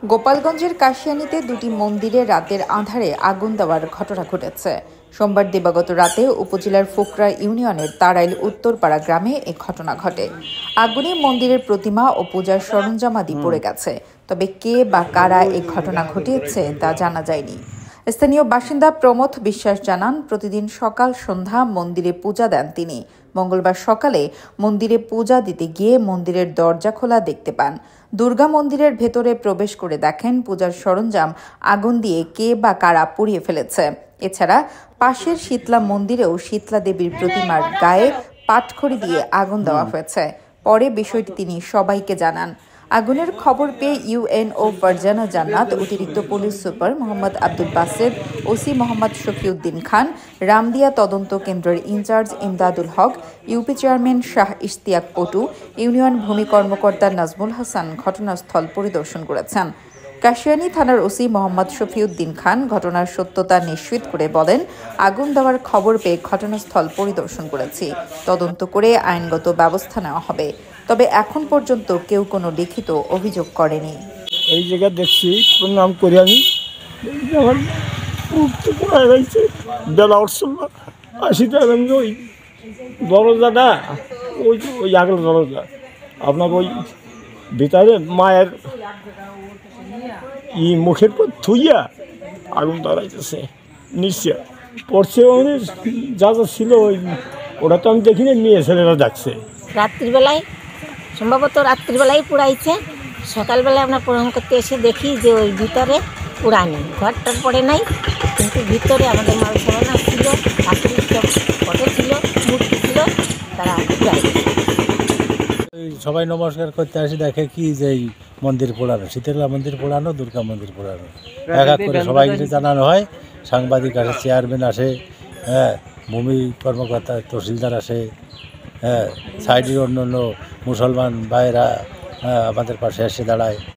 গোপালগঞ্জের কাশিয়ানীতে দুটি মন্দিরে রাতের আঁধারে আগুন দেওয়ার ঘটনা ঘটেছে। সোমবার দিবাগত রাতে উপজেলার ফুকরা ইউনিয়নের তারাইল উত্তরপাড়া গ্রামে এ ঘটনা ঘটে। আগুনে মন্দিরের প্রতিমা ও পূজার সরঞ্জামাদি পড়ে গেছে, তবে কে বা কারা এ ঘটনা ঘটিয়েছে তা জানা যায়নি। স্থানীয় বাসিন্দা প্রমথ বিশ্বাস জানান, প্রতিদিন সকাল সন্ধ্যা মন্দিরে পূজা দেন তিনি। মঙ্গলবার সকালে মন্দিরে পূজা দিতে গিয়ে মন্দিরের দরজা খোলা দেখতে পান। দুর্গা মন্দিরের ভেতরে প্রবেশ করে দেখেন পূজার সরঞ্জাম আগুন দিয়ে কে বা কারা পুড়িয়ে ফেলেছে। এছাড়া পাশের শীতলা মন্দিরেও শীতলা দেবীর প্রতিমার গায়ে পাটখড়ি দিয়ে আগুন দেওয়া হয়েছে। পরে বিষয়টি তিনি সবাইকে জানান। আগুনের খবর পেয়ে ইউএনও ফারজানা জান্নাত, অতিরিক্ত police super Mohammad Abdul Based, OC Mohammad Shafiuddin Khan, Ramdia তদন্ত কেন্দ্রের incharge Imdadul Haque, UP chairman Shah Ishtiaq Potu, union ভূমি কর্মকর্তা নাজমুল হাসান ঘটনাস্থল পরিদর্শন করেছেন। কাশিয়ানী থানার ওসি মোহাম্মদ শফিউদ্দিন খান ঘটনার সত্যতা নিশ্চিত করে বলেন, আগুন দেওয়ার খবর পেয়ে ঘটনাস্থল পরিদর্শন করেছি, তদন্ত করে আইনগত ব্যবস্থা নেওয়া হবে। তবে এখন পর্যন্ত কেউ কোনো লিখিত অভিযোগ করেনি। এই জায়গা দেখছি প্রণাম করি আমি, আমার মুক্তি পড়ে গেছে বেলা উঠছিল না, আসিতে ওই দরজাটা ওই আগের দরজা আপনার ওই ভিতরে মায়ের মুখের পর থুইয়া আগুন ধরাইতেছে নিশ্চয় পড়ছে, যা যা ছিল ওটা তো আমি দেখিনি, মেয়ে ছেলেরা দেখছে। রাত্রিবেলায় সম্ভবত রাত্রিবেলায় পুড়াইছে। সকালবেলায় আমরা প্রণাম করতে এসে দেখি যে ওই ভিতরে পুরানি ঘরটার পড়ে নাই, কিন্তু ভিতরে আমাদের মাল সামানা ছিল, ঠাকুরের ফটো ছিল, মূর্তি ছিল, তারা পুরাইছে। সবাই নমস্কার করতে আসি, দেখে কি যে এই মন্দির পোড়ানো, শীতলা মন্দির পোড়ানো, দুর্গা মন্দির পোড়ানো, এক এক করে সবাইকে জানানো হয়। সাংবাদিক আসে, চেয়ারম্যান আসে, ভূমি কর্মকর্তা তহসিলদার আসে, সাইডের অন্য অন্য মুসলমান ভাইয়েরা আমাদের পাশে এসে দাঁড়ায়।